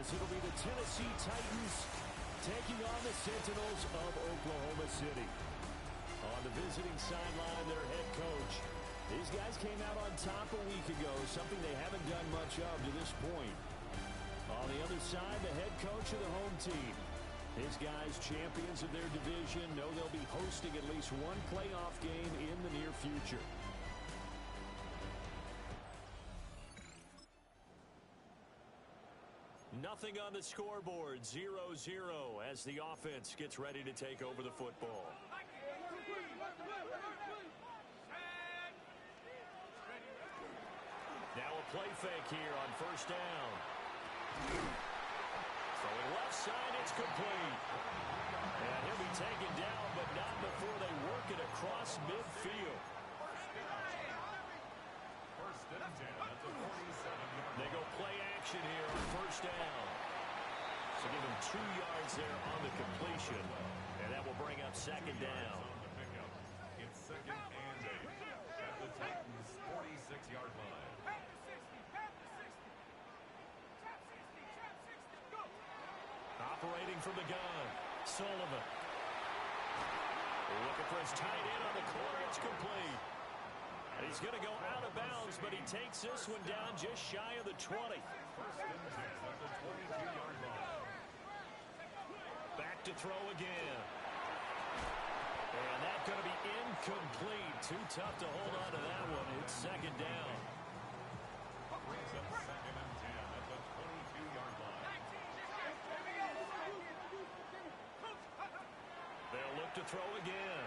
as it'll be the Tennessee Titans taking on the Seninels of Oklahoma City. On the visiting sideline, their head coach. These guys came out on top a week ago, something they haven't done much of to this point. On the other side, the head coach of the home team. His guys, champions of their division, know they'll be hosting at least one playoff game in the near future. Nothing on the scoreboard, 0-0 as the offense gets ready to take over the football. Now a play fake here on first down. Throwing left side, it's complete. And he'll be taken down, but not before they work it across midfield. They go play action here on first down. So give him 2 yards there on the completion. And that will bring up second down. It's second and 8 at the Titans' 46-yard line. Operating from the gun, Sullivan. Looking for his tight end on the corner. It's complete. And he's going to go out of bounds, but he takes this one down just shy of the 20. First and 10 at the 22-yard line. Back to throw again. And that's going to be incomplete. Too tough to hold on to that one. It's second down. Brings up second and 10 at the 22-yard line. They'll look to throw again.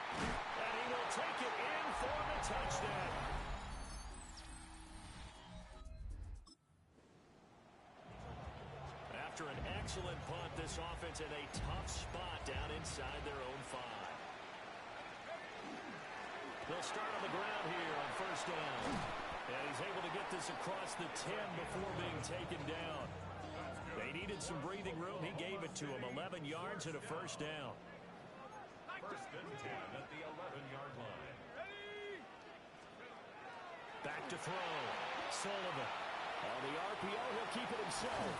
And he will take it in for the touchdown. After an excellent punt, this offense in a tough spot down inside their own 5. They'll start on the ground here on first down. And he's able to get this across the 10 before being taken down. They needed some breathing room. He gave it to him. 11 yards and a first down. First and 10 at the 11-yard line. Back to throw. Sullivan. On the RPO, he'll keep it himself.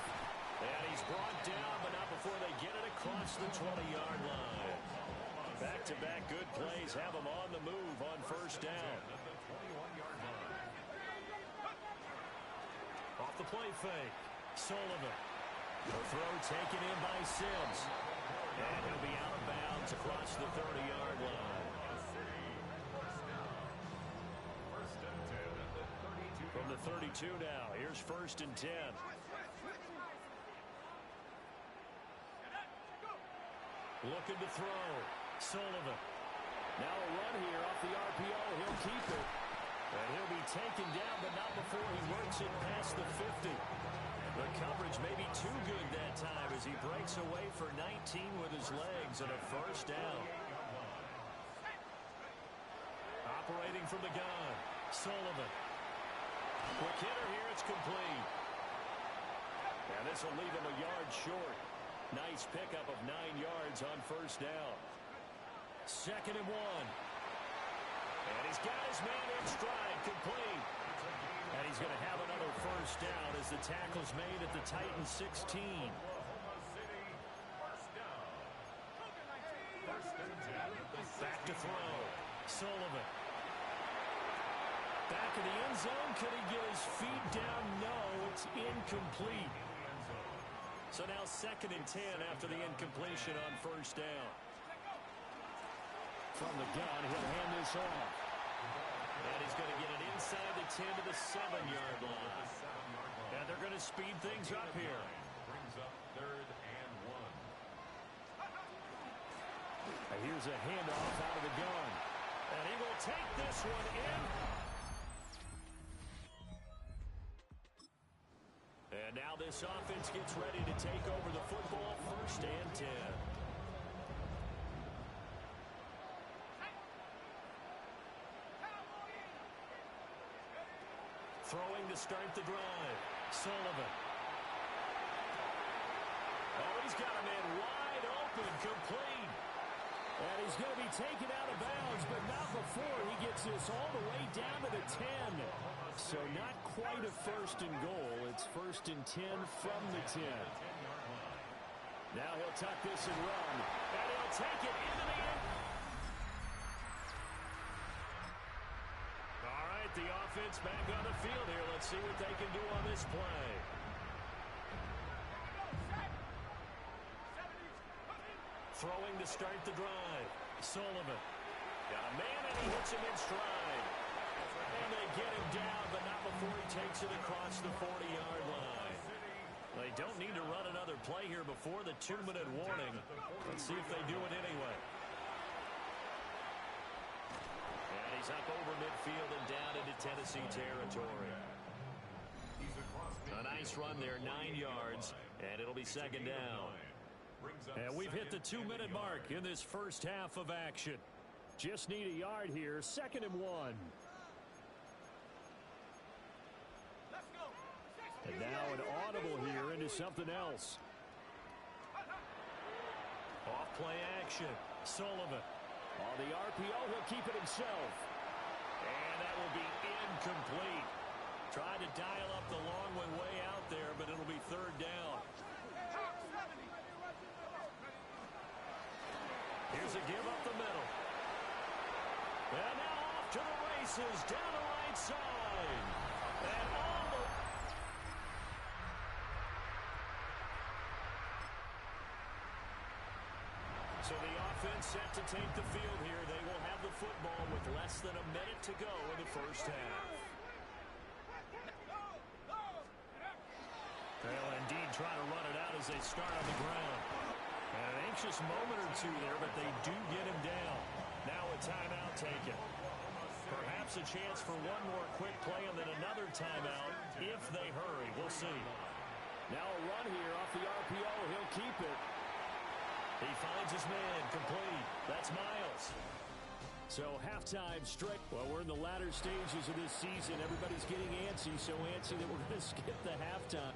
And he's brought down, but not before they get it across the 20-yard line. Back-to-back good plays have him on the move on first down. At the 21-yard line. Off the play fake. Sullivan. The throw taken in by Sims. And he'll be out of bounds across the 30-yard line. First and 10 at the 32. From the 32 now, here's first and 10. Looking to throw. Sullivan. Now a run here off the RPO. He'll keep it. And he'll be taken down, but not before he works it past the 50. The coverage may be too good that time as he breaks away for 19 with his legs and a first down. Operating from the gun, Sullivan. Quick hitter here, it's complete. And this will leave him a yard short. Nice pickup of 9 yards on first down. Second and 1. And he's got his man in stride, complete. And he's going to have another first down as the tackle's made at the Titans 16. Back to throw. Sullivan. Back in the end zone. Could he get his feet down? No, it's incomplete. So now second and 10 after the incompletion on first down. From the gun, he'll hand this off. And he's going to get it inside the 10 to the 7-yard line. And they're going to speed things up here. Brings up third and 1. And here's a handoff out of the gun. And he will take this one in. And now this offense gets ready to take over the football, first and 10. Throwing to start the drive. Sullivan. Oh, he's got a man wide open, complete. And he's going to be taken out of bounds, but not before he gets this all the way down to the 10. So not quite a first and goal. It's It's 1st and 10 from the 10. Now he'll tuck this and run. And he'll take it into the end. All right, the offense back on the field here. Let's see what they can do on this play. Throwing to start the drive. Sullivan. Got a man, and he hits him in stride. And they get him down, but not before he takes it across the 40-yard line. They don't need to run another play here before the 2-minute warning. Let's see if they do it anyway. And he's up over midfield and down into Tennessee territory. A nice run there, 9 yards, and it'll be 2nd down. And we've hit the 2-minute mark in this first half of action. Just need a yard here, 2nd and 1. And now an audible here into something else. Off play action. Sullivan. On the RPO, he'll keep it himself. And that will be incomplete. Tried to dial up the long way out there, but it'll be 3rd down. Here's a give up the middle. And now off to the races down the right side. And all the... So the offense set to take the field here. They will have the football with less than a minute to go in the first half. They'll indeed try to run it out as they start on the ground. An anxious moment or two there, but they do get him down. Now a timeout taken. Perhaps a chance for one more quick play and then another timeout if they hurry. We'll see. Now a run here off the RPO. He'll keep it. He finds his man complete. That's Miles. So halftime straight. Well, we're in the latter stages of this season. Everybody's getting antsy, so antsy that we're going to skip the halftime.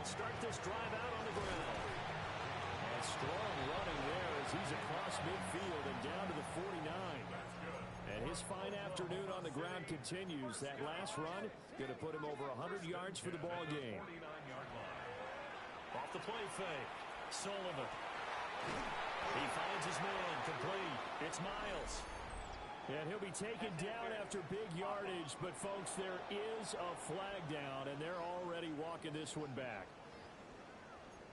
Start this drive out on the ground. And strong running there as he's across midfield and down to the 49. And his fine afternoon on the ground continues. That last run going to put him over 100 yards for the ball game. Off the play fake. Sullivan. He finds his man complete. It's Miles. And he'll be taken down after big yardage, but folks, there is a flag down, and they're already walking this one back.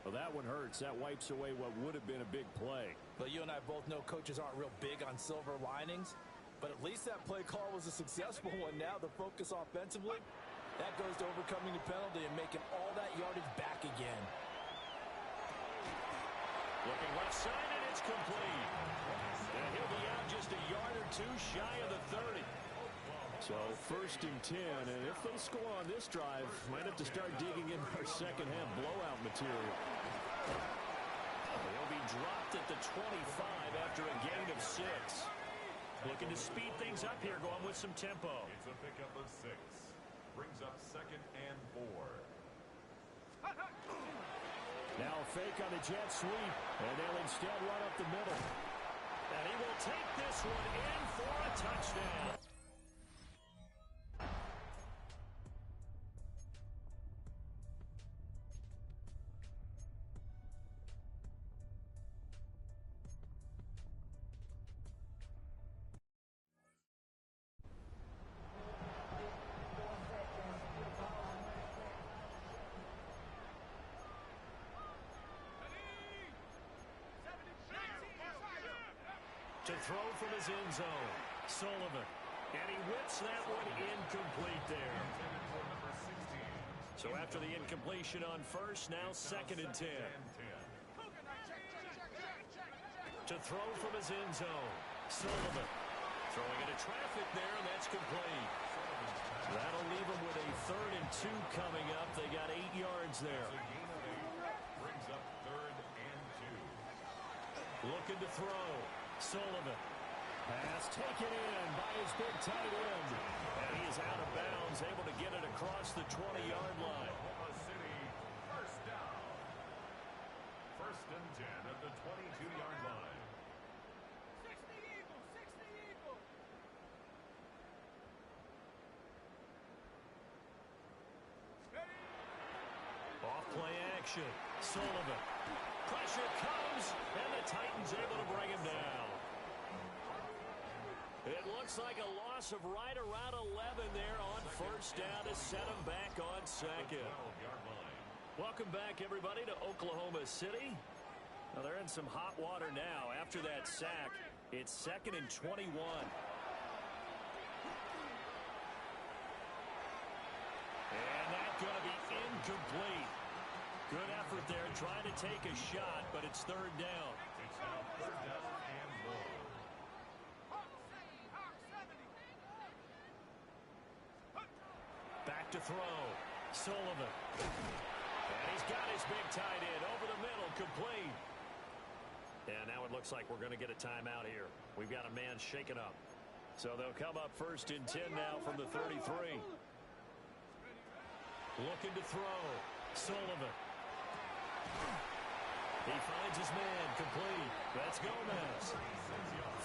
Well, that one hurts. That wipes away what would have been a big play. But you and I both know coaches aren't real big on silver linings, but at least that play call was a successful one. Now the focus offensively, that goes to overcoming the penalty and making all that yardage back again. Looking left side, and it's complete. And he'll be out just a yard or two shy of the 30. So 1st and 10, and if they score on this drive, might have to start digging in our second half blowout material. He'll be dropped at the 25 after a gain of 6. Looking to speed things up here, going with some tempo. It's a pickup of 6. Brings up 2nd and 4. Now a fake on the jet sweep, and they'll instead run up the middle. And he will take this one in for a touchdown. To throw from his end zone, Sullivan. And he whips that one incomplete there. So after the incompletion on first, now 2nd and 10. To throw from his end zone, Sullivan. Throwing into traffic there, and that's complete. That'll leave him with a 3rd and 2 coming up. They got 8 yards there. Brings up 3rd and 2. Looking to throw. Sullivan. Pass taken in by his big tight end. And he is out of bounds, able to get it across the 20-yard line. Oklahoma City, first down. First and 10 at the 22-yard line. 60 Eagles, 60 Eagles. Off play action. Sullivan. Pressure comes, and the Titans able to bring him down. It looks like a loss of right around 11 there on first down to set him back on second. 12-yard line. Welcome back, everybody, to Oklahoma City. Now, they're in some hot water now. After that sack, it's 2nd and 21. And that's going to be incomplete. Good effort there, trying to take a shot, but it's third down. It's now third down and more. Back to throw. Sullivan. And he's got his big tight end over the middle, complete. And now it looks like we're going to get a timeout here. We've got a man shaken up. So they'll come up first and 10 now from the 33. Looking to throw. Sullivan. He finds his man, complete. That's Gomez.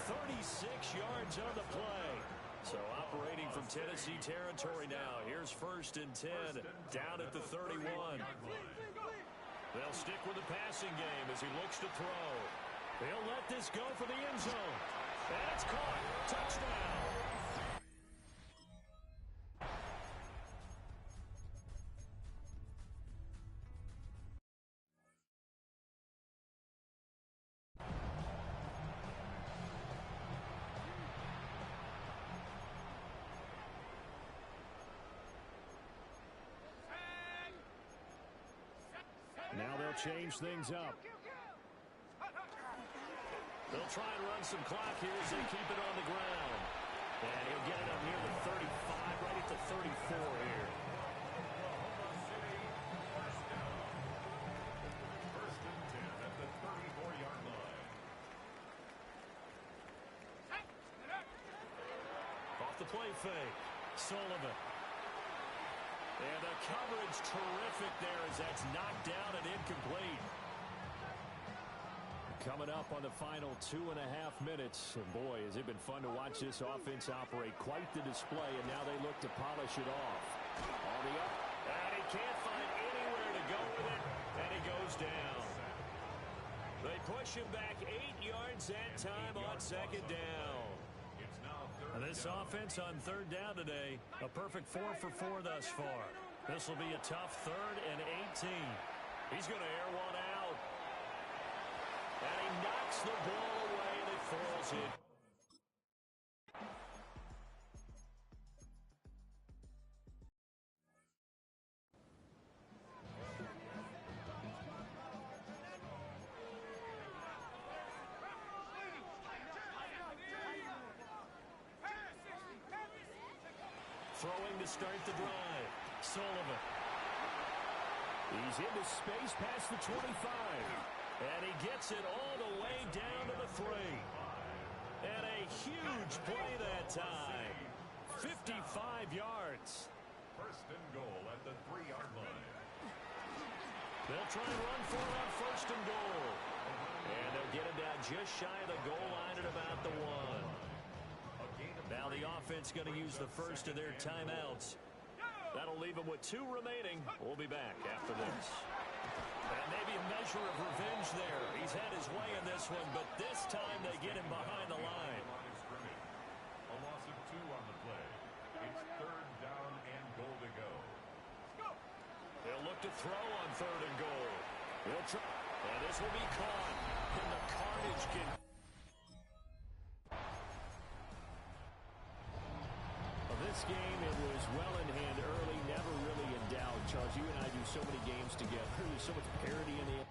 36 yards on the play. So operating from Tennessee territory now. Here's first and 10, down at the 31. They'll stick with the passing game as he looks to throw. He'll let this go for the end zone. And it's caught. Touchdown. Now they'll change things up. They'll try and run some clock here as they keep it on the ground. And he'll get it up near the 35, right at the 34 here. Oklahoma City, first down. First and 10 at the 34-yard line. Off the play fake. Sullivan. And the coverage terrific there as that's knocked down and incomplete. Coming up on the final 2.5 minutes. And boy, has it been fun to watch this offense operate. Quite the display, and now they look to polish it off. On the up, and he can't find anywhere to go with it, and he goes down. They push him back 8 yards that time on second down. It's now third This down. offense on third down today, a perfect 4 for 4 thus far. This will be a tough 3rd and 18. He's going to air one out. And he knocks the ball away and it falls in. Throwing to start the drive. Sullivan. He's into space past the 25. And he gets it all the way down to the 3. And a huge play that time. 55 yards. First and goal at the 3-yard line. They'll try and run for it on first and goal. And they'll get it down just shy of the goal line at about the 1. Now the offense going to use the first of their timeouts. That'll leave them with 2 remaining. We'll be back after this. And maybe a measure of revenge there. He's had his way in this one, but this time they get him behind the line. A loss of 2 on the play. It's third down and goal to go. They'll look to throw on 3rd and goal. He'll try. And this will be caught. And the carnage can... This game, it was well in hand early, never really in doubt. Charles, you and I do so many games together. There's so much parity in the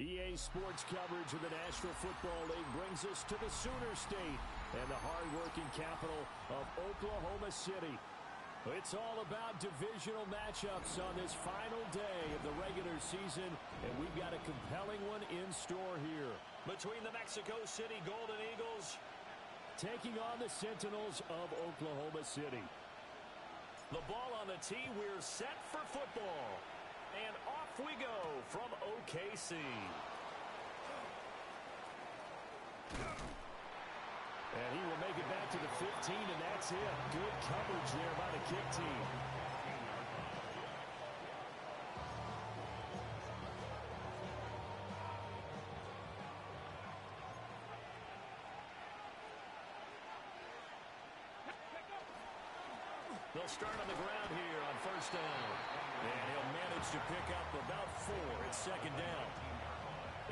EA Sports coverage of the National Football League brings us to the Sooner State and the hard-working capital of Oklahoma City. It's all about divisional matchups on this final day of the regular season, and we've got a compelling one in store here. Between the Mexico City Golden Eagles taking on the Seninels of Oklahoma City. The ball on the tee, we're set for football. And off we go from OKC. And he will make it back to the 15, and that's it. Good coverage there by the kick team. They'll start on the ground here on first down. And he'll manage to pick up about 4 at second down.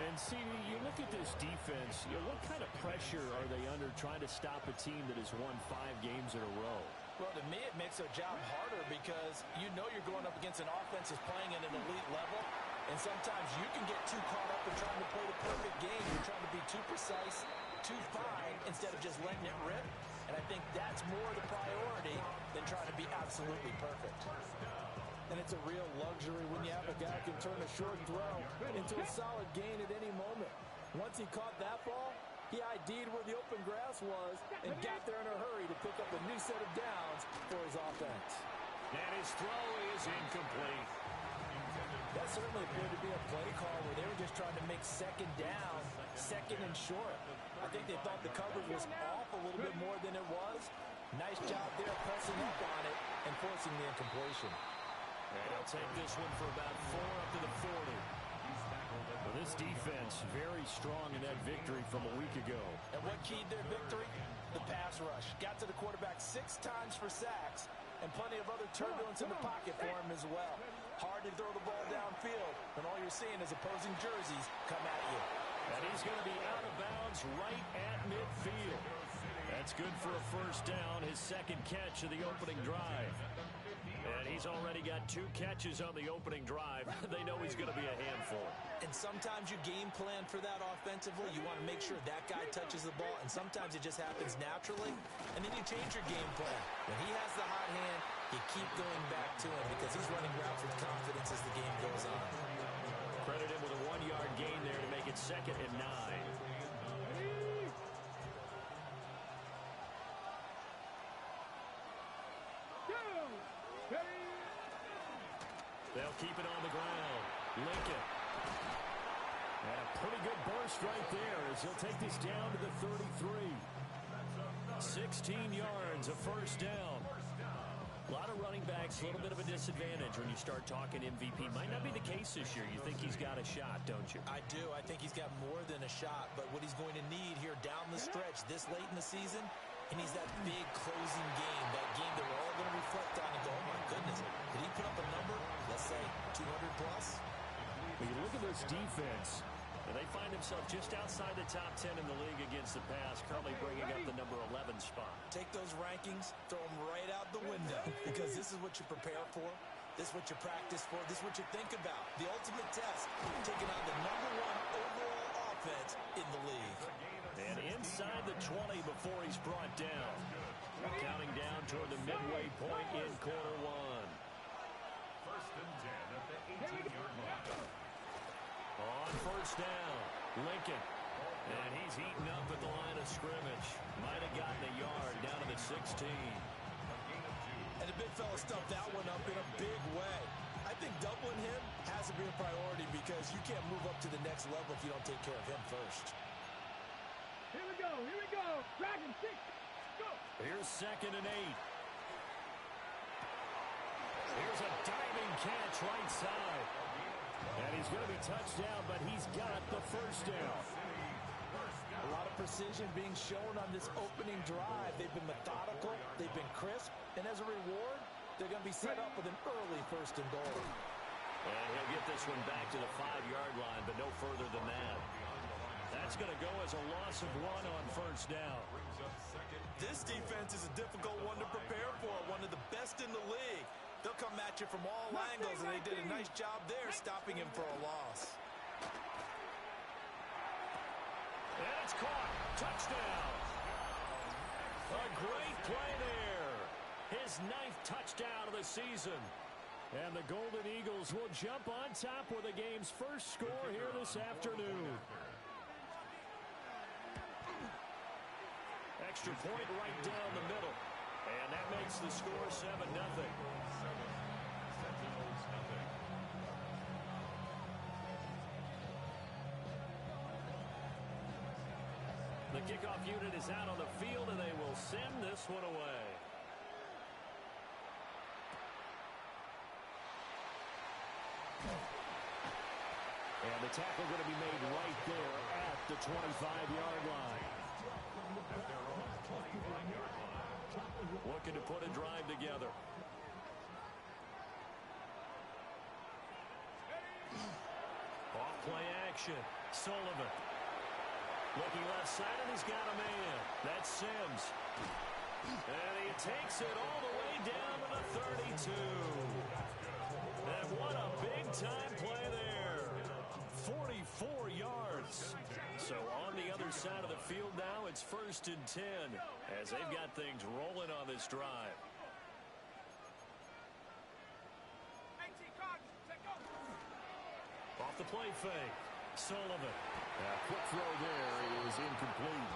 And, CD, you look at this defense, what kind of pressure are they under trying to stop a team that has won 5 games in a row? Well, to me, it makes their job harder because you know you're going up against an offense that's playing at an elite level. And sometimes you can get too caught up in trying to play the perfect game. You're trying to be too precise, too fine, instead of just letting it rip. And I think that's more the priority than trying to be absolutely perfect. And it's a real luxury when you have a guy who can turn a short throw into a solid gain at any moment. Once he caught that ball, he ID'd where the open grass was and got there in a hurry to pick up a new set of downs for his offense. And his throw is incomplete. That certainly appeared to be a play call where they were just trying to make second down, second and short. I think they thought the coverage was off a little bit more than it was. Nice job there pressing up on it and forcing the incompletion. And he'll take this one for about 4 up to the 40. Well, this defense very strong in that victory from a week ago. And what keyed their victory? The pass rush. Got to the quarterback 6 times for sacks and plenty of other turbulence in the pocket for him as well. Hard to throw the ball downfield when all you're seeing is opposing jerseys come at you. And he's going to be out of bounds right at midfield. That's good for a first down, his second catch of the opening drive. And he's already got 2 catches on the opening drive. They know he's going to be a handful. And sometimes you game plan for that offensively. You want to make sure that guy touches the ball, and sometimes it just happens naturally. And then you change your game plan. When he has the hot hand, you keep going back to him because he's running routes with confidence as the game goes on. Credit him with a 1-yard gain there to make it 2nd and 9. They'll keep it on the ground. Lincoln. And a pretty good burst right there as he'll take this down to the 33. 16 yards, a first down. A lot of running backs, a little bit of a disadvantage when you start talking MVP. Might not be the case this year. You think he's got a shot, don't you? I do. I think he's got more than a shot. But what he's going to need here down the stretch this late in the season, he needs that big closing game, that game that we're all going to reflect on and go, oh, my goodness, did he put up a number, let's say, 200 plus? When you look at this defense, and they find themselves just outside the top 10 in the league against the pass, currently bringing up the number 11 spot. Take those rankings, throw them right out the window, because this is what you prepare for. This is what you practice for. This is what you think about. The ultimate test, taking on the number 1 overall offense in the league. And inside the 20 before he's brought down. Counting down toward the midway point in quarter 1. First and 10 at the 18-yard line. On first down, Lincoln. And he's eaten up at the line of scrimmage. Might have gotten a yard down to the 16. And the big fella stuffed that one up in a big way. I think doubling him has to be a priority because you can't move up to the next level if you don't take care of him first. Here we go, here we go. Dragon 6, go. Here's 2nd and 8. Here's a diving catch right side. And he's going to be touched down, but he's got the first down. A lot of precision being shown on this opening drive. They've been methodical, they've been crisp, and as a reward, they're going to be set up with an early 1st and goal. And he'll get this one back to the 5-yard line, but no further than that. That's going to go as a loss of 1 on first down. This defense is a difficult one to prepare for, one of the best in the league. They'll come at you from all angles, and they did a nice job there stopping him for a loss. it's caught. Touchdown. A great play there. His 9th touchdown of the season. And the Golden Eagles will jump on top with the game's first score here this afternoon. Extra point right down the middle. And that makes the score 7-0. The kickoff unit is out on the field, and they will send this one away. And the tackle going to be made right there at the 25-yard line. Looking to put a drive together. Off play action. Sullivan. Looking left side, and he's got a man. That's Sims. And he takes it all the way down to the 32. And what a big-time play there. 44 yards. So on the other side of the field now, it's 1st and 10 as they've got things rolling on this drive. Off the play fake. Sullivan. Quick throw there is incomplete.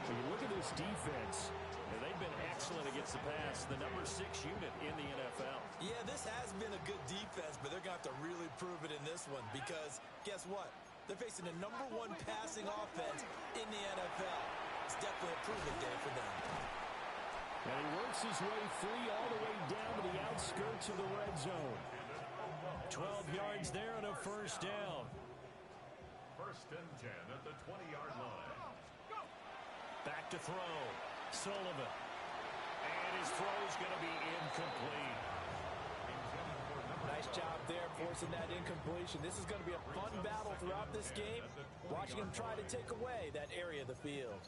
When you look at this defense, they've been excellent against the pass. The number 6 unit in the NFL. Yeah, this has been a good defense, but they're going to have to really prove it in this one because guess what? They're facing the number 1 passing offense in the NFL. It's definitely a proving day for them. And he works his way free all the way down to the outskirts of the red zone. 12 yards there and a first down. 1st and 10 at the 20-yard line. Back to throw. Sullivan. And his throw's going to be incomplete. Nice job there forcing that incompletion. This is going to be a fun battle throughout this game. Watching him try to take away that area of the field.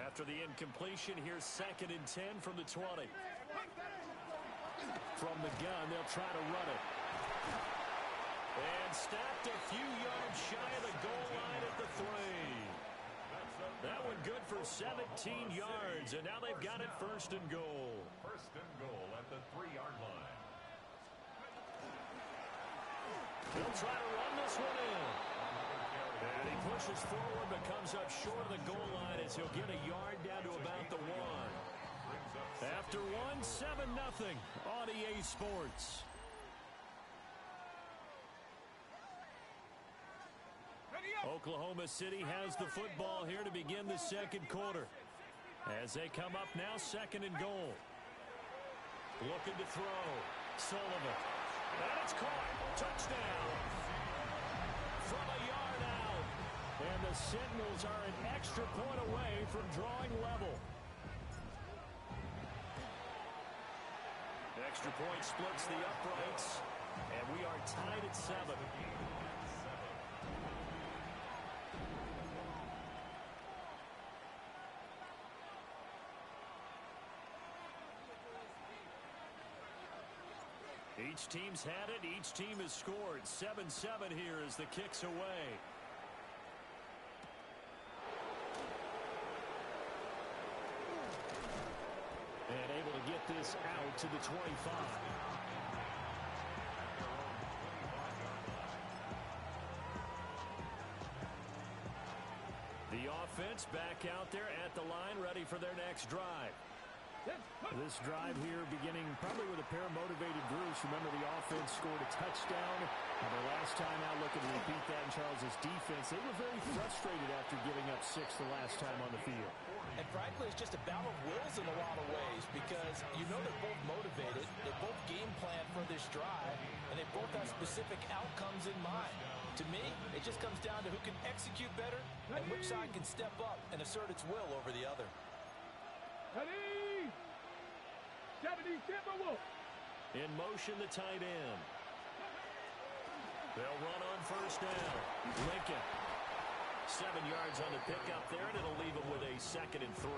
After the incompletion, here's 2nd and 10 from the 20. From the gun, they'll try to run it. And stopped a few yards shy of the goal line at the 3. That one good for 17 yards, and now they've got it 1st and goal. 1st and goal at the 3-yard line. He'll try to run this one in. And he pushes forward but comes up short of the goal line as he'll get a yard down to about the 1. After 7-0 on EA Sports. Oklahoma City has the football here to begin the 2nd quarter. As they come up now, 2nd and goal. Looking to throw. Sullivan. And it's caught. Touchdown. From a yard out. And the Sentinels are an extra point away from drawing level. Extra point splits the uprights. And we are tied at 7. Each team's had it. Each team has scored. 7-7 here as the kick's away. And able to get this out to the 25. The offense back out there at the line, ready for their next drive. This drive here beginning probably with a pair of motivated Bruce. Remember, the offense scored a touchdown. And their last time out, looking to repeat that in Charles's defense. They were very frustrated after giving up 6 the last time on the field. And frankly, it's just a battle of wills in a lot of ways because you know they're both motivated. They both game plan for this drive, and they both have specific outcomes in mind. To me, it just comes down to who can execute better and which side can step up and assert its will over the other. Ready? 70 Timberwolves. In motion, the tight end. They'll run on first down. Lincoln. 7 yards on the pickup there, and it'll leave them with a 2nd and 3.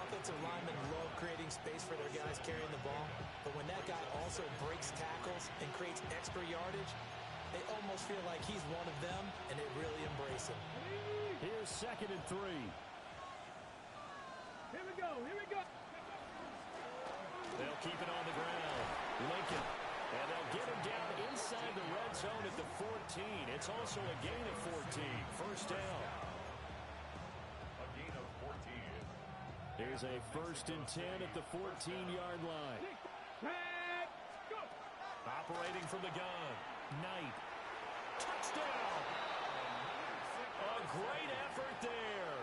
Offensive linemen love creating space for their guys carrying the ball, but when that guy also breaks tackles and creates extra yardage, They almost feel like he's one of them, and they really embrace him. Here's 2nd and 3. Here we go. Here we go. They'll keep it on the ground. Lincoln. And they'll get him down inside the red zone at the 14. It's also a gain of 14. First down. A gain of 14. Here's a 1st and 10 at the 14-yard line. Tag. Go. Operating from the gun. Knight. Touchdown. A great effort there.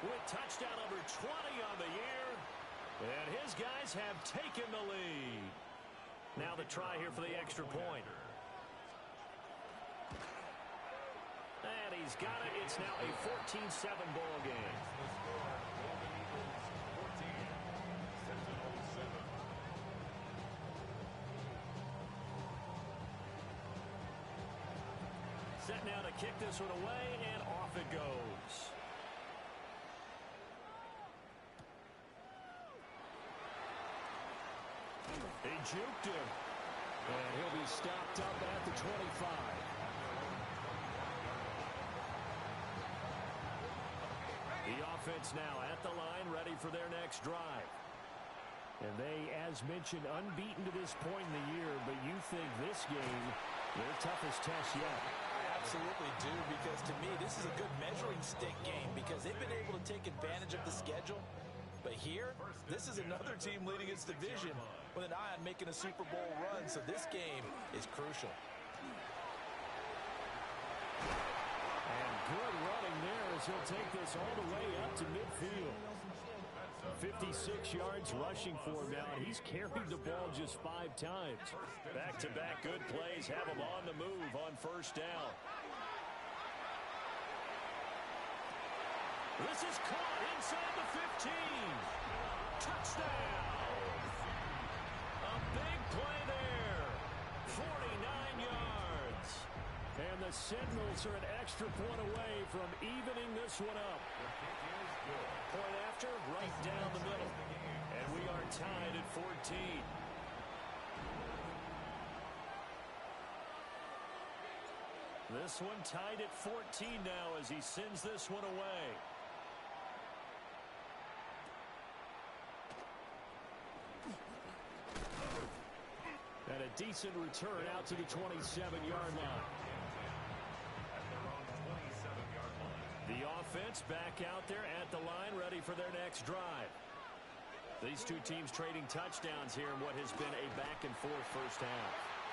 With touchdown number 20 on the year. And his guys have taken the lead. Now the try here for the extra point. And he's got it. It's now a 14-7 ball game. Set now to kick this one away, and off it goes. He juked him. And he'll be stopped up at the 25. The offense now at the line, ready for their next drive. And they, as mentioned, unbeaten to this point in the year, but you think this game, their toughest test yet. I absolutely do, because to me, this is a good measuring stick game because they've been able to take advantage of the schedule. But here, this is another team leading its division with an eye on making a Super Bowl run, so this game is crucial. And good running there as he'll take this all the way up to midfield. 56 yards rushing for him now, and he's carried the ball just 5 times. Back-to-back good plays have him on the move on 1st down. This is caught inside the 15. Touchdown. A big play there. 49 yards. And the Sentinels are an extra point away from evening this one up. Point after, right down the middle. And we are tied at 14. This one tied at 14 now as he sends this one away. And a decent return out to the 27-yard line. The offense back out there at the line, ready for their next drive. These two teams trading touchdowns here in what has been a back-and-forth first half.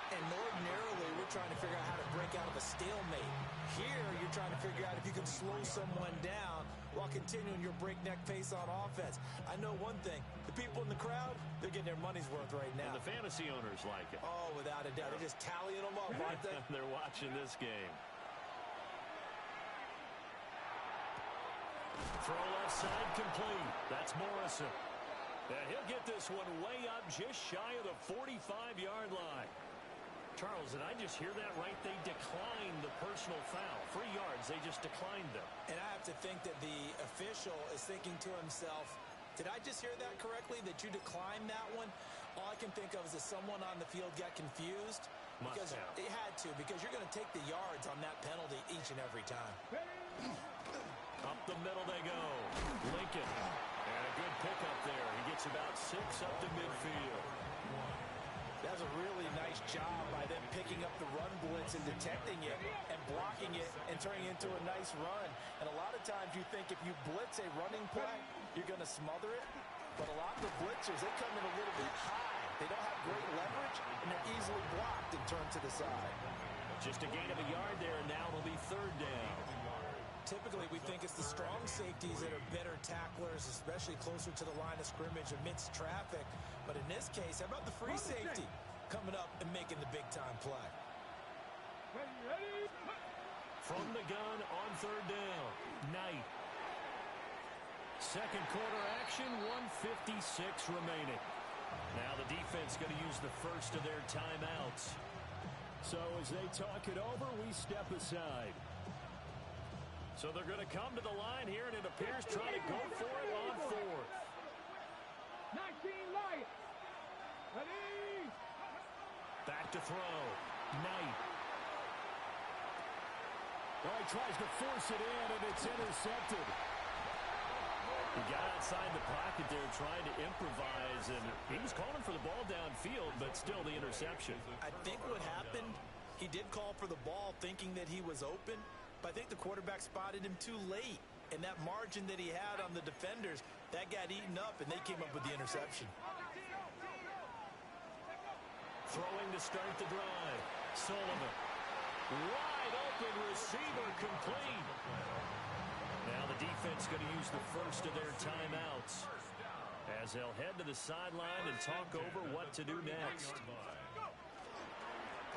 And ordinarily, we're trying to figure out how to break out of a stalemate. Here, you're trying to figure out if you can slow someone down while continuing your breakneck pace on offense. I know one thing. The people in the crowd, they're getting their money's worth right now. And the fantasy owners like it. Oh, without a doubt. They're just tallying them up, aren't they? They're watching this game. Throw left side complete. That's Morrison. And he'll get this one way up just shy of the 45-yard line. Charles, did I just hear that right? They declined the personal foul. 3 yards, they just declined them. And I have to think that the official is thinking to himself, did I just hear that correctly, that you declined that one? All I can think of is that someone on the field got confused. Because it had to, because you're going to take the yards on that penalty each and every time. Up the middle they go. Lincoln. And a good pickup there. He gets about 6 up to midfield. That's a really nice job by them picking up the run blitz and detecting it and blocking it and turning it into a nice run. And a lot of times you think if you blitz a running play, you're going to smother it. But a lot of the blitzers, they come in a little bit high. They don't have great leverage, and they're easily blocked and turned to the side. Just a gain of a yard there, and now it'll be 3rd down. Typically, we think it's the strong safeties that are better tacklers, especially closer to the line of scrimmage amidst traffic. But in this case, how about the free safety coming up and making the big-time play? From the gun on 3rd down, Knight. Second quarter action, 1:56 remaining. Now the defense going to use the first of their timeouts. So as they talk it over, we step aside. So they're going to come to the line here, and it appears trying to go for it on 4th. 19 Lions. Ready. Back to throw. Knight. Oh, he tries to force it in, and it's intercepted. He got outside the pocket there trying to improvise, and he was calling for the ball downfield, but still the interception. I think what happened, he did call for the ball thinking that he was open, but I think the quarterback spotted him too late. And that margin that he had on the defenders, that got eaten up, and they came up with the interception. Throwing to start the drive. Sullivan. Wide open receiver complete. Now the defense going to use the first of their timeouts as they'll head to the sideline and talk over what to do next.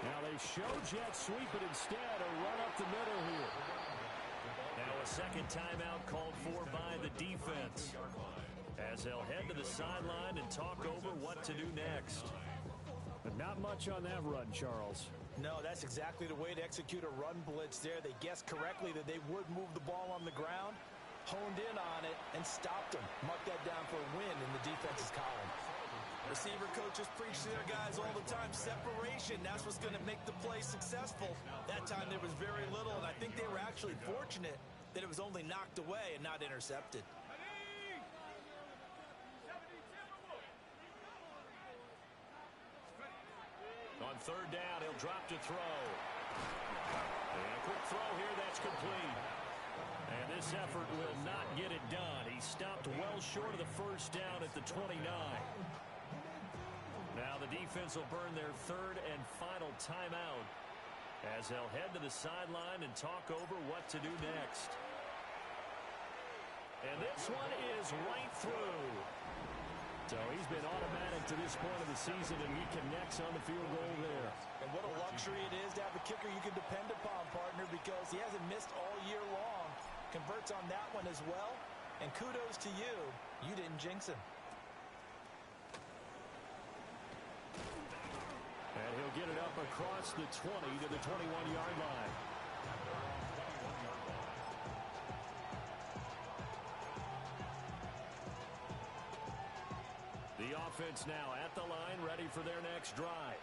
Now they show jet sweep, but instead a run up the middle here. Now a second timeout called for by the defense as they'll head to the sideline and talk over what to do next. But not much on that run, Charles. No, that's exactly the way to execute a run blitz there. They guessed correctly that they would move the ball on the ground, honed in on it, and stopped them. Mark that down for a win in the defense's column. Receiver coaches preach to their guys all the time. Separation, that's what's going to make the play successful. That time there was very little, and I think they were actually fortunate that it was only knocked away and not intercepted. On third down, he'll drop to throw. And a quick throw here, that's complete. And this effort will not get it done. He stopped well short of the first down at the 29. Now the defense will burn their third and final timeout as they'll head to the sideline and talk over what to do next. And this one is right through. So he's been automatic to this point of the season, and he connects on the field goal there. And what a luxury it is to have a kicker you can depend upon, partner, because he hasn't missed all year long. Converts on that one as well. And kudos to you. You didn't jinx him. And he'll get it up across the 20 to the 21-yard line. The offense now at the line, ready for their next drive.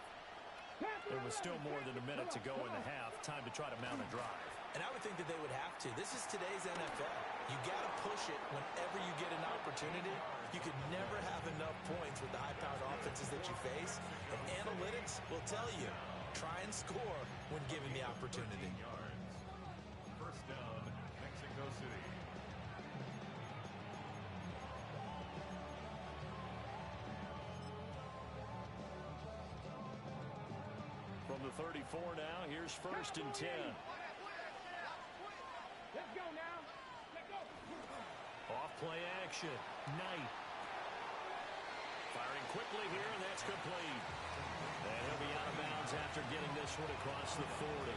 There was still more than a minute to go in the half. Time to try to mount a drive. And I would think that they would have to. This is today's NFL. You got to push it whenever you get an opportunity. You could never have enough points with the high-powered offenses that you face. And analytics will tell you, try and score when given the opportunity. First down, Mexico City. From the 34 now, here's first and 10. Let's go now. Let's go. Off play action. Knight. Firing quickly here, and that's complete. And he'll be out of bounds after getting this one across the 40.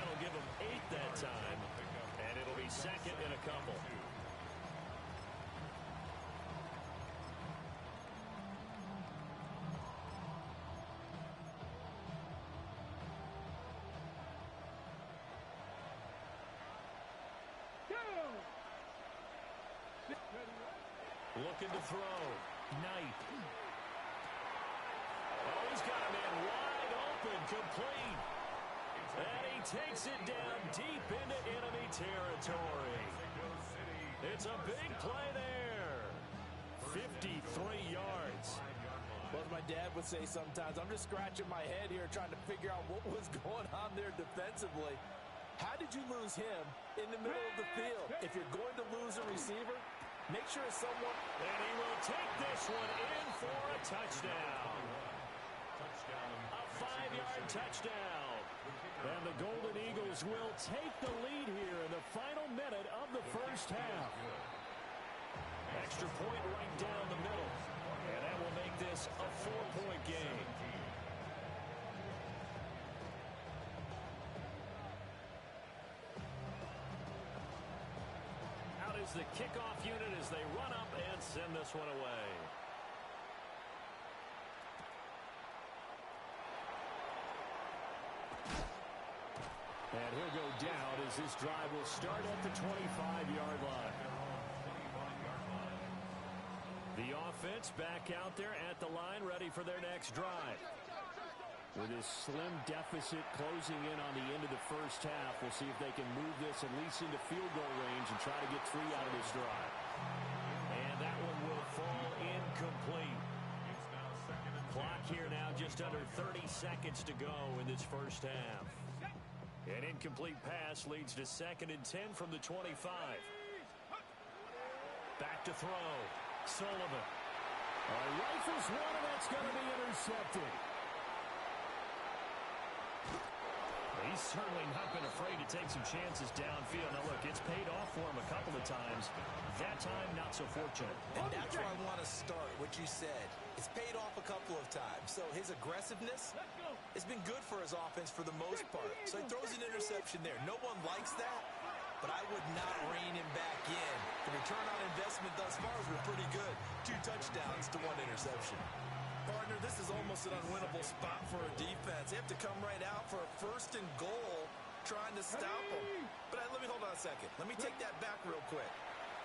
That'll give him 8 that time, and it'll be second and a couple. Looking to throw. Knight. Oh, he's got a man wide open, complete. And he takes it down deep into enemy territory. It's a big play there. 53 yards. Well, as my dad would say sometimes, I'm just scratching my head here trying to figure out what was going on there defensively. How did you lose him in the middle of the field? If you're going to lose a receiver, make sure it's someone. And he will take this one in for a touchdown. A 5-yard touchdown. And the Golden Eagles will take the lead here in the final minute of the first half. Extra point right down the middle. And that will make this a 4-point game. Out is the kickoff unit as they run up and send this one away. And he'll go down as this drive will start at the 25-yard line. The offense back out there at the line, ready for their next drive. With this slim deficit closing in on the end of the first half, we'll see if they can move this at least into field goal range and try to get 3 out of this drive. And that one will fall incomplete. Clock here now just under 30 seconds to go in this first half. An incomplete pass leads to 2nd and 10 from the 25. Back to throw. Sullivan. Rifles one, and that's going to be intercepted. He's certainly not been afraid to take some chances downfield. Now, look, it's paid off for him a couple of times. That time, not so fortunate. And that's where I want to start, what you said. It's paid off a couple of times. So his aggressiveness has been good for his offense for the most part. So he throws an interception there. No one likes that, but I would not rein him back in. The return on investment thus far has been pretty good. 2 touchdowns to 1 interception. Partner, this is almost an unwinnable spot for a defense. They have to come right out for a 1st and goal trying to stop them. But let me hold on a second. Let me take that back real quick.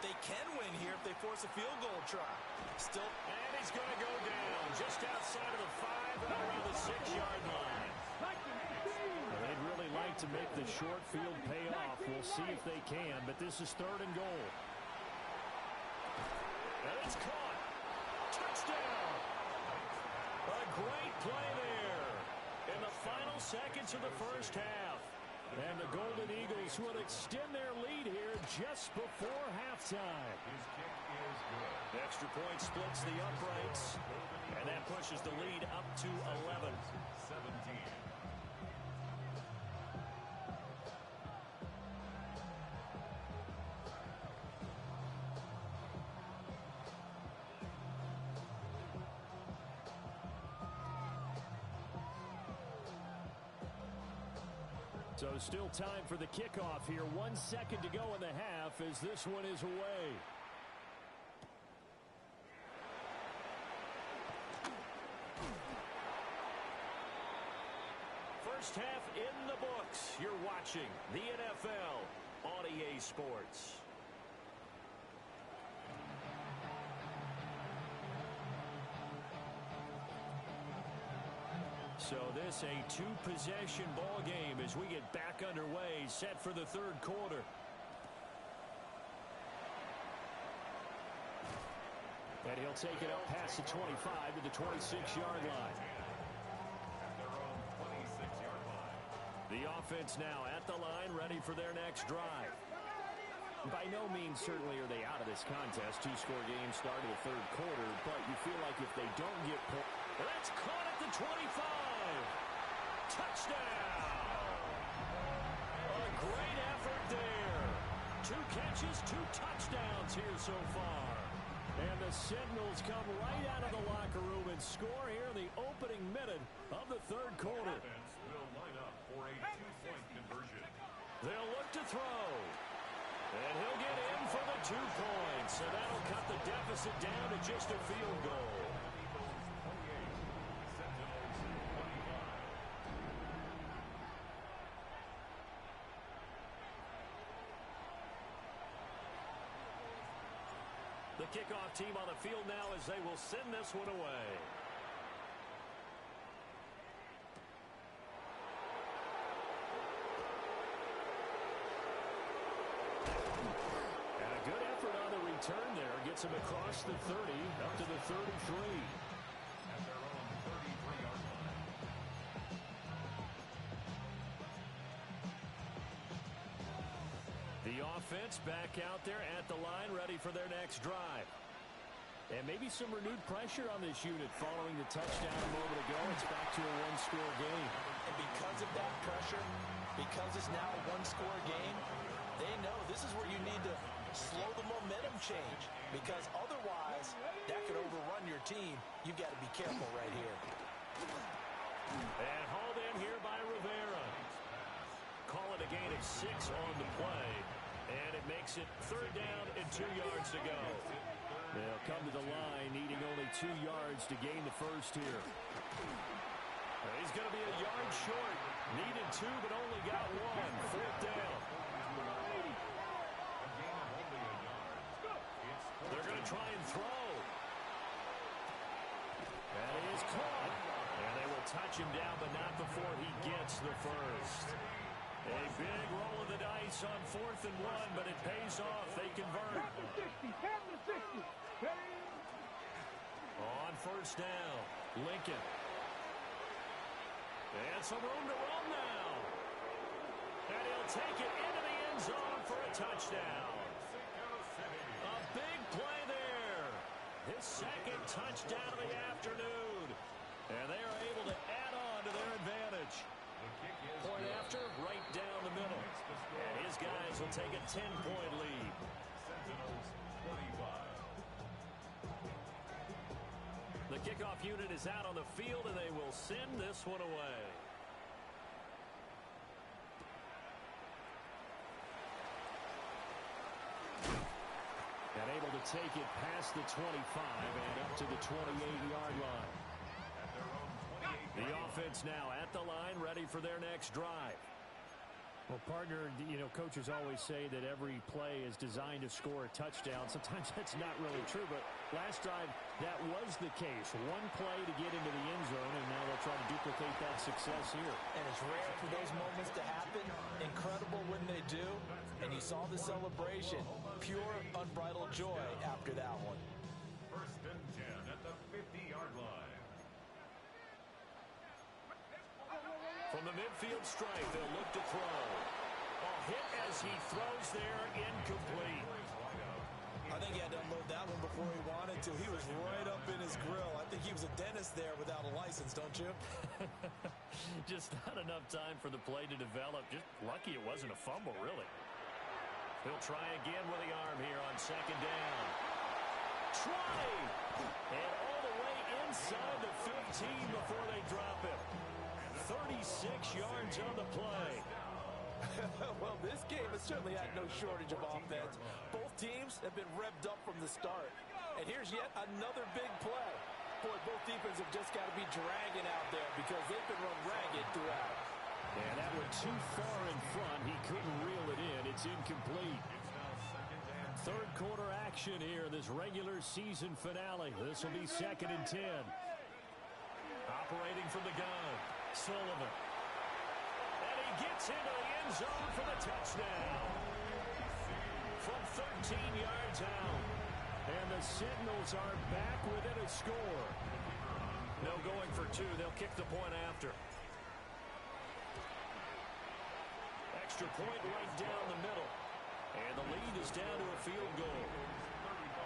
They can win here if they force a field goal try. Still. And he's going to go down just outside of the 5, right around the 6-yard line. They'd really like to make the short field pay off. We'll see if they can, but this is 3rd and goal. And it's caught. Touchdown. A great play there in the final seconds of the first half. And the Golden Eagles will extend their lead here just before halftime. His kick is good. Extra point splits the uprights, and that pushes the lead up to 11. 17. So still time for the kickoff here. 1 second to go in the half as this one is away. First half in the books. You're watching the NFL on EA Sports. So this a 2-possession ball game as we get back underway, set for the 3rd quarter. And he'll take it up past the 25 to the 26-yard line. At their own 26-yard line. The offense now at the line, ready for their next drive. By no means certainly are they out of this contest. 2-score game start of the 3rd quarter, but you feel like if they don't get That's caught at the 25. Touchdown. A great effort there. 2 catches, 2 touchdowns here so far. And the Sentinels come right out of the locker room and score here in the opening minute of the 3rd quarter. Offense will line up for a 2-point conversion. They'll look to throw. And he'll get in for the 2 points. And that'll cut the deficit down to just a field goal. The kickoff team on the field now as they will send this one away. And a good effort on the return there. Gets him across the 30, up to the 33. At their own 33-yard line. The offense back out there at the line, ready for their next drive. And maybe some renewed pressure on this unit following the touchdown a moment ago. It's back to a 1-score game. And because of that pressure, because it's now a 1-score game, they know this is where you need to slow the momentum change. Because otherwise, that could overrun your team. You've got to be careful right here. And hauled in here by Rivera. Call it a gain of 6 on the play. And it makes it 3rd down and 2 yards to go. They'll come to the line, needing only 2 yards to gain the first here. He's going to be a yard short. Needed 2, but only got 1. 4th down. They're going to try and throw. And he is caught. And they will touch touch him down, but not before he gets the first. A big roll of the dice on 4th and 1, but it pays off. They convert. On first down, Lincoln. And some room to run now. And he'll take it into the end zone for a touchdown. A big play there. His second touchdown of the afternoon. And they are able to add on to their advantage. Point after, right down the middle. And his guys will take a 10-point lead. Seninels 25. The kickoff unit is out on the field, and they will send this one away. And able to take it past the 25 and up to the 28-yard line. The offense now at the line, ready for their next drive. Well, partner, you know, coaches always say that every play is designed to score a touchdown. Sometimes that's not really true, but last drive, that was the case. One play to get into the end zone, and now they'll try to duplicate that success here. And it's rare for those moments to happen. Incredible when they do. And you saw the celebration. Pure, unbridled joy after that one. 1st and 10 at the 50-yard line. From the midfield stripe, they'll look to throw. A hit as he throws there, incomplete. I think he had to unload that one before he wanted to. He was right up in his grill. I think he was a dentist there without a license, don't you? Just not enough time for the play to develop. Just lucky it wasn't a fumble, really. He'll try again with the arm here on 2nd down. 20! And all the way inside the 15 before they drop it. 36 yards on the play. Well, this game has certainly had no shortage of offense. Both teams have been revved up from the start. And here's yet another big play. Boy, both defenses have just got to be dragging out there because they've been run ragged throughout. And that one too far in front. He couldn't reel it in. It's incomplete. Third quarter action here in this regular season finale. This will be 2nd and 10. Operating from the gun, Sullivan. And he gets into the end zone for the touchdown. From 13 yards out. And the Sentinels are back within a score. No going for 2. They'll kick the point after. Extra point right down the middle. And the lead is down to a field goal. 35.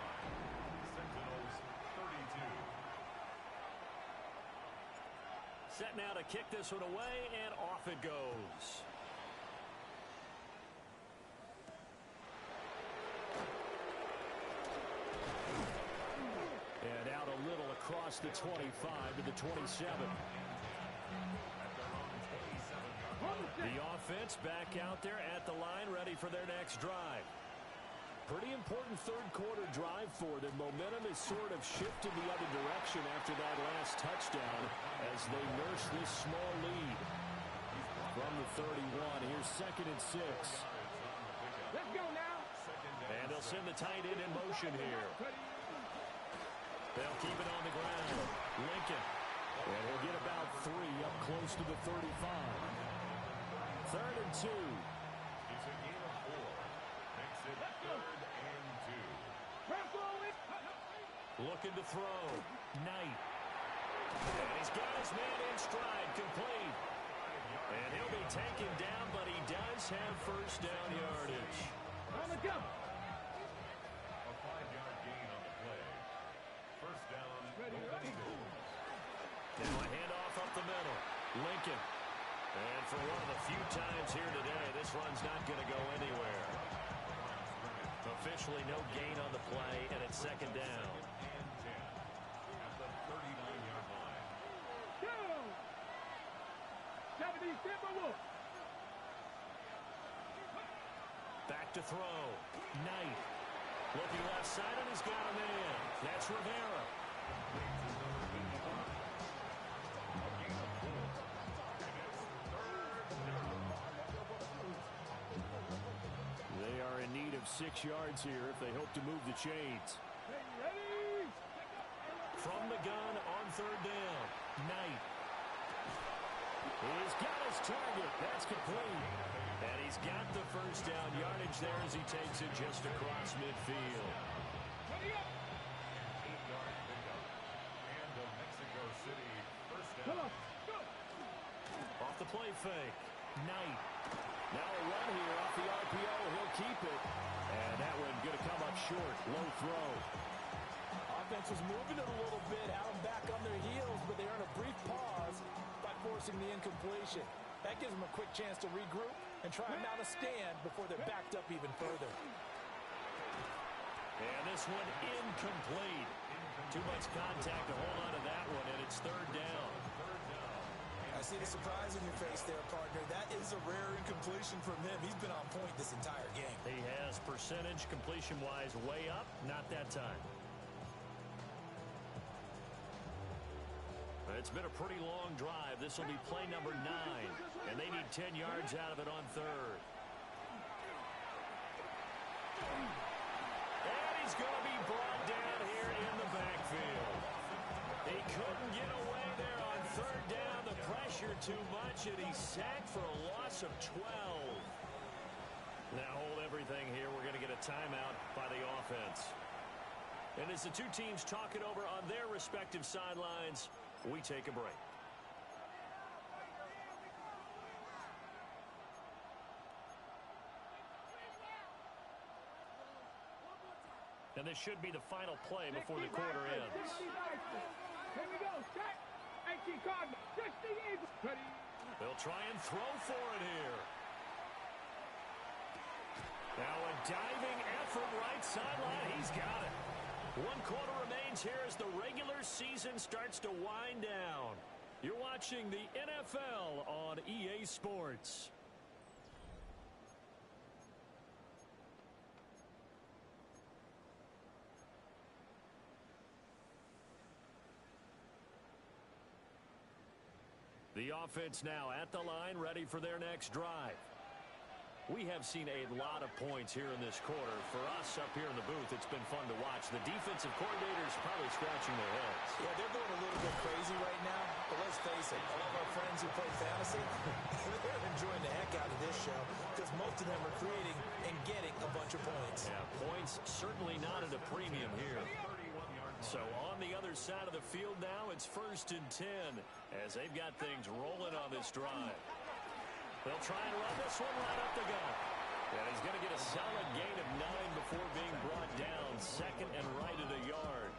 Seninels 32. Set now to kick this one away, and off it goes. And out a little across the 25 to the 27. The offense back out there at the line, ready for their next drive. Pretty important third quarter drive for them. Momentum has sort of shifted the other direction after that last touchdown as they nurse this small lead. From the 31, here's 2nd and 6. Let's go now. And they'll send the tight end in motion here. They'll keep it on the ground. Lincoln. And he'll get about 3 up close to the 35. 3rd and 2. It's a gain of 4. Makes it 3rd and 2. Looking to throw. Knight. And he's got his man in stride, complete. And he'll be taken down, but he does have first down yardage. On the go. A 5-yard gain on the play. First down. Now a handoff up the middle. Lincoln. And for one of the few times here today, this run's not going to go anywhere. Officially no gain on the play, and it's 2nd down. And 10 at the 39-yard line. Go. 70, Simba Wolf. Back to throw. Knight. Looking left side, and he's got a man. That's Rivera. They are in need of 6 yards here if they hope to move the chains. Ready? From the gun on 3rd down. Knight. He's got his target. That's complete. And he's got the first down yardage there as he takes it just across midfield. 8-yard pickup. And the Mexico City first down. Off the play fake. Knight. Now a run here off the RPO. He'll keep it. And that one going to come up short. Low throw. Offense was moving it a little bit, had them back on their heels, but they earned a brief pause by forcing the incompletion. That gives them a quick chance to regroup and try and mount a stand before they're backed up even further. And this one incomplete. Too much contact to hold on to that one, and it's third down. I see the surprise in your face there, partner. That is a rare incompletion from him. He's been on point this entire game. He has percentage completion-wise way up, not that time. It's been a pretty long drive. This will be play number 9, and they need 10 yards out of it on third. And he's going to be brought down here in the backfield. He couldn't get away there on third down. The pressure too much, and he's sacked for a loss of 12. Now hold everything here. We're going to get a timeout by the offense. And as the two teams talk it over on their respective sidelines, we take a break. And this should be the final play before the quarter ends. Here we go. Set. 18 card. 60 Eagles. Ready. They'll try and throw for it here. Now a diving effort right sideline. He's got it. 1 quarter remains here as the regular season starts to wind down. You're watching the NFL on EA Sports. The offense now at the line, ready for their next drive. We have seen a lot of points here in this quarter. For us up here in the booth, it's been fun to watch. The defensive coordinators probably scratching their heads. Yeah, they're going a little bit crazy right now, but let's face it, all of our friends who play fantasy, they're enjoying the heck out of this show because most of them are creating and getting a bunch of points. Yeah, points certainly not at a premium here. So on the other side of the field now, it's 1st and 10 as they've got things rolling on this drive. They'll try and run this one right up the gut. And he's going to get a solid gain of 9 before being brought down. 2nd and right at a yard.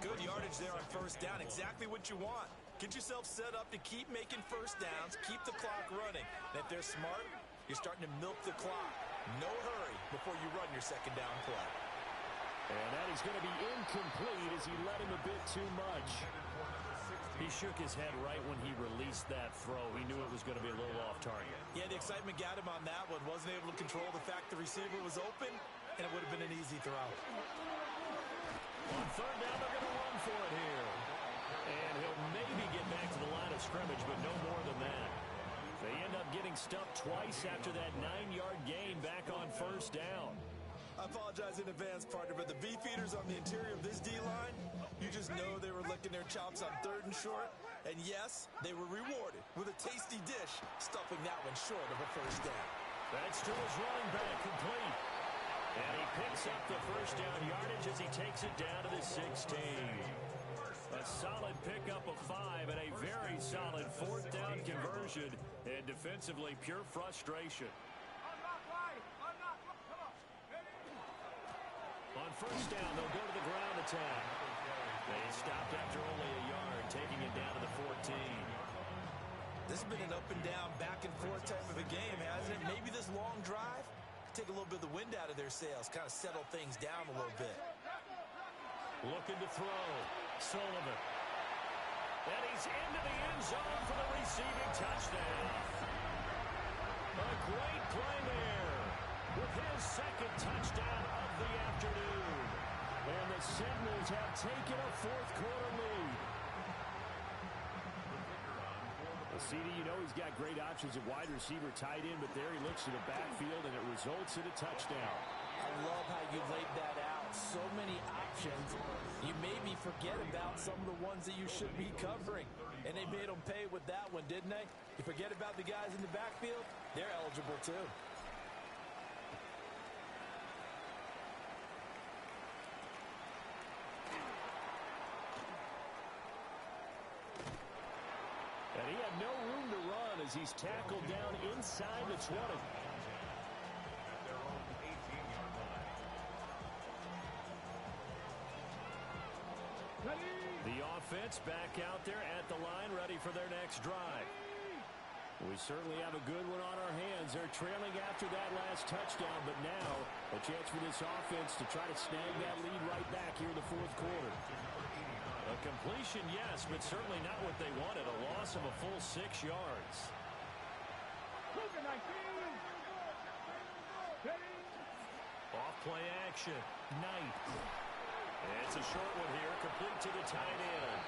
Good yardage there on first down. Exactly what you want. Get yourself set up to keep making first downs, keep the clock running. And if they're smart, you're starting to milk the clock. No hurry before you run your second down play. And that is going to be incomplete as he let him a bit too much. He shook his head right when he released that throw. He knew it was going to be a little off target. Yeah, the excitement got him on that one. Wasn't able to control the fact the receiver was open, and it would have been an easy throw. On third down, they're going to run for it here. And he'll maybe get back to the line of scrimmage, but no more than that. They end up getting stuffed twice after that 9-yard gain back on first down. I apologize in advance, partner, but the beefeaters on the interior of this D-line, you just know they were licking their chops on 3rd and short. And yes, they were rewarded with a tasty dish, stuffing that one short of a first down. That's to his running back, complete. And he picks up the first down yardage as he takes it down to the 16. A solid pickup of 5 and a very solid 4th down conversion. And defensively, pure frustration. On first down, they'll go to the ground attack. They stopped after only a yard, taking it down to the 14. This has been an up and down, back and forth type of a game, hasn't it? Maybe this long drive take a little bit of the wind out of their sails, kind of settle things down a little bit. Looking to throw. Sullivan. And he's into the end zone for the receiving touchdown. A great play there with his 2nd touchdown of the afternoon. And the Seninels have taken a 4th quarter lead. Well, CD, you know he's got great options at wide receiver, tight end, but there he looks to the backfield, and it results in a touchdown. I love how you laid that out. So many options. You maybe forget about some of the ones that you should be covering. And they made them pay with that one, didn't they? You forget about the guys in the backfield, they're eligible too. And he had no room to run as he's tackled down inside the 20. At their own 18-yard line. The offense back out there at the line, ready for their next drive. We certainly have a good one on our hands. They're trailing after that last touchdown, but now a chance for this offense to try to snag that lead right back here in the fourth quarter. A completion, yes, but certainly not what they wanted. A loss of a full 6 yards. Off play action. Knight. It's a short one here, complete to the tight end.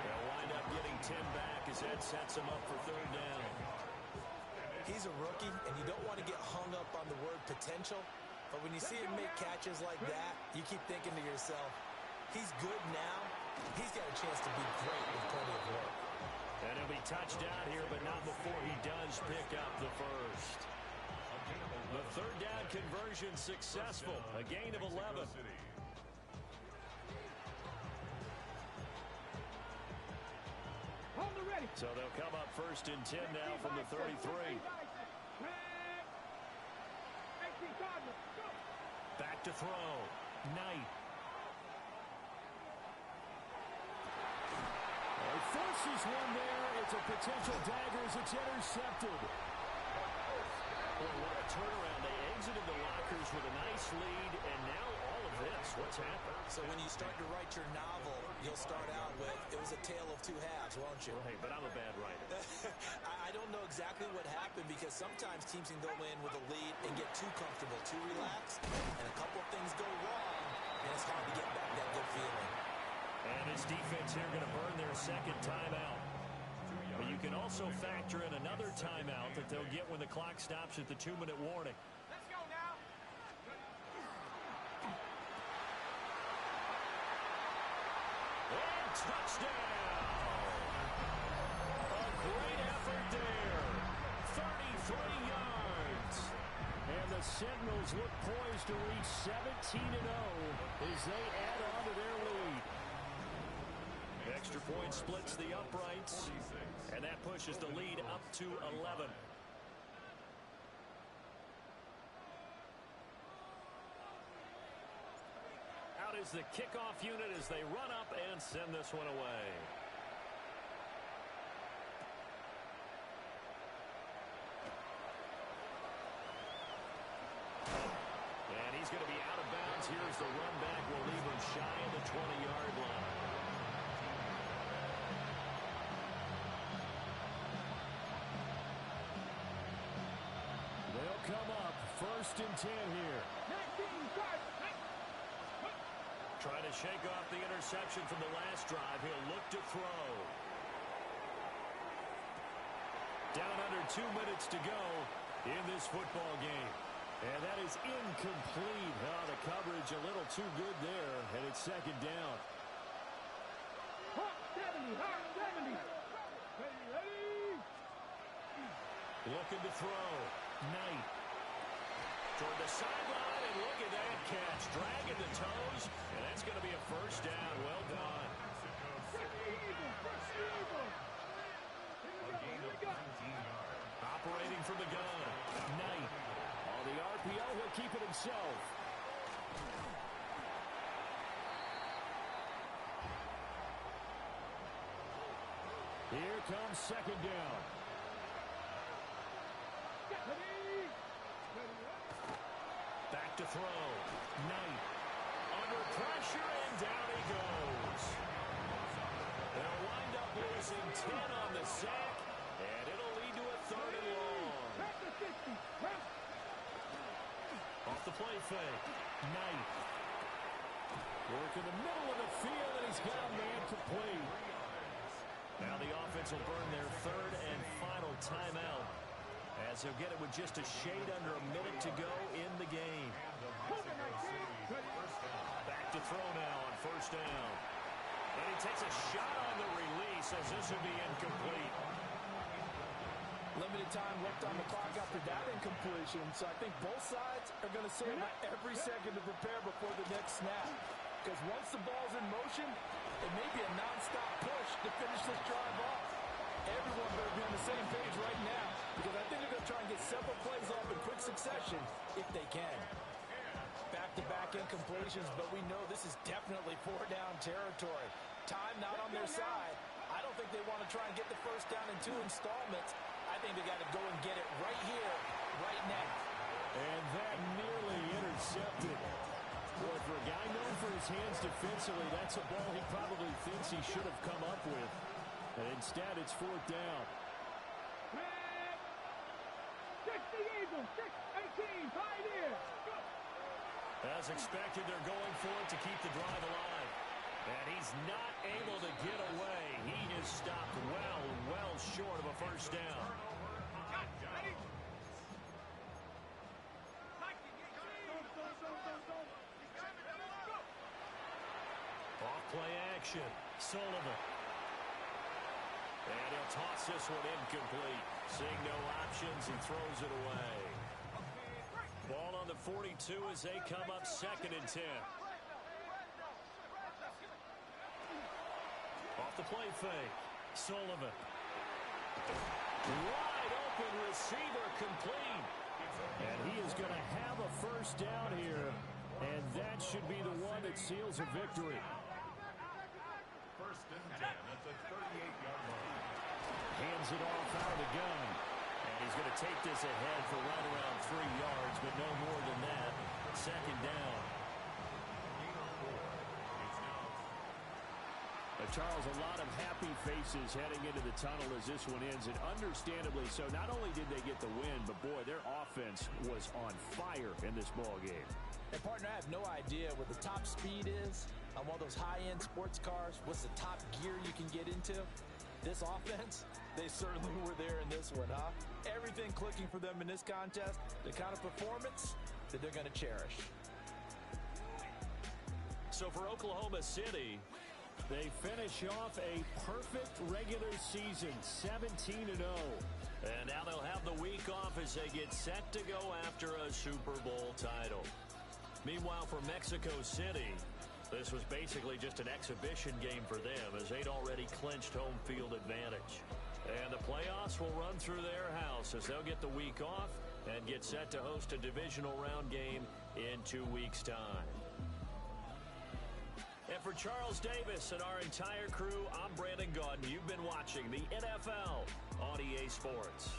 They'll wind up getting 10 back as that sets him up for third down. He's a rookie, and you don't want to get hung up on the word potential, but when you see him make catches like that, you keep thinking to yourself, he's good now. He's got a chance to be great with plenty of work. And he'll be touched out here, but not before he does pick up the first. The third down conversion successful, a gain of 11. So they'll come up first and 10 now from the 33. Back to throw. Knight. He forces one there. It's a potential dagger as it's intercepted. Boy, what a turnaround. They exited the lockers with a nice lead, and now all of this. What's happened? So when you start to write your novel, you'll start out with, it was a tale of two halves, won't you? Right, but I'm a bad writer. I don't know exactly what happened because sometimes teams can go in with a lead and get too comfortable, too relaxed, and a couple of things go wrong, and it's hard to get back that good feeling. And his defense here going to burn their second timeout. But you can also factor in another timeout that they'll get when the clock stops at the 2-minute warning. Let's go now. And touchdown! A great effort there. 33 yards. And the Sentinels look poised to reach 17-0 as they add on to their lead. Extra point splits the uprights, and that pushes the lead up to 11. Out is the kickoff unit as they run up and send this one away. And he's going to be out of bounds. Here's the run back. Will leave him shy of the 20-yard line. They'll come up first and 10 here. 19 starts. Trying to shake off the interception from the last drive. He'll look to throw. Down under 2 minutes to go in this football game. And that is incomplete. Oh, the coverage a little too good there, and it's second down. Hot 70, hot 70. Ready. Looking to throw. Knight. Toward the sideline, and look at that catch. Dragging the toes, and that's going to be a first down. Well done. Operating from the gun. Knight. On the RPO, he'll keep it himself. Here comes second down. Back to throw. Knight. Under pressure, and down he goes. They'll wind up losing 10 on the sack, and it'll lead to a third and long. Off the play fake. Knight. Work in the middle of the field, and he's got a man complete. Now the offense will burn their third and final timeout as they'll get it with just a shade under a minute to go in the game. Back to throw now on first down. And he takes a shot on the release as this would be incomplete. Limited time left on the clock after that incompletion, so I think both sides are going to save every second to prepare before the next snap. Because once the ball's in motion, it may be a non-stop push to finish this drive off. Everyone better be on the same page right now, because I think they're going to try and get several plays off in quick succession if they can. Back-to-back incompletions, but we know this is definitely four-down territory. Time not on their side. I don't think they want to try and get the first down in 2 installments. I think they got to go and get it right here, right now. And that nearly intercepted. Boy, for a guy known for his hands defensively, that's a ball he probably thinks he should have come up with. And instead, it's 4th down. Red. 60 Eagles, 6-18, Pioneers. Go. As expected, they're going for it to keep the drive alive. And he's not able to get away. He is stopped well short of a first down. Off-play action. Sullivan. And he'll toss this one incomplete. Seeing no options, he throws it away. Ball on the 42 as they come up 2nd and 10. Off the play fake. Sullivan. Wide open receiver complete. And he is going to have a first down here. And that should be the one that seals a victory. 1st and 10 at the 38-yard line. Hands it off out of the gun. And he's going to take this ahead for right around 3 yards, but no more than that. 2nd down. Charles, a lot of happy faces heading into the tunnel as this one ends, and understandably so. Not only did they get the win, but boy, their offense was on fire in this ball game. And partner, I have no idea what the top speed is on one of those high-end sports cars. What's the top gear you can get into? This offense, they certainly were there in this one, huh? Everything clicking for them in this contest, the kind of performance that they're going to cherish. So for Oklahoma City, they finish off a perfect regular season, 17-0. And now they'll have the week off as they get set to go after a Super Bowl title. Meanwhile, for Mexico City, this was basically just an exhibition game for them as they'd already clinched home field advantage. And the playoffs will run through their house as they'll get the week off and get set to host a divisional round game in 2 weeks' time. And for Charles Davis and our entire crew, I'm Brandon Gaudin. You've been watching the NFL on EA Sports.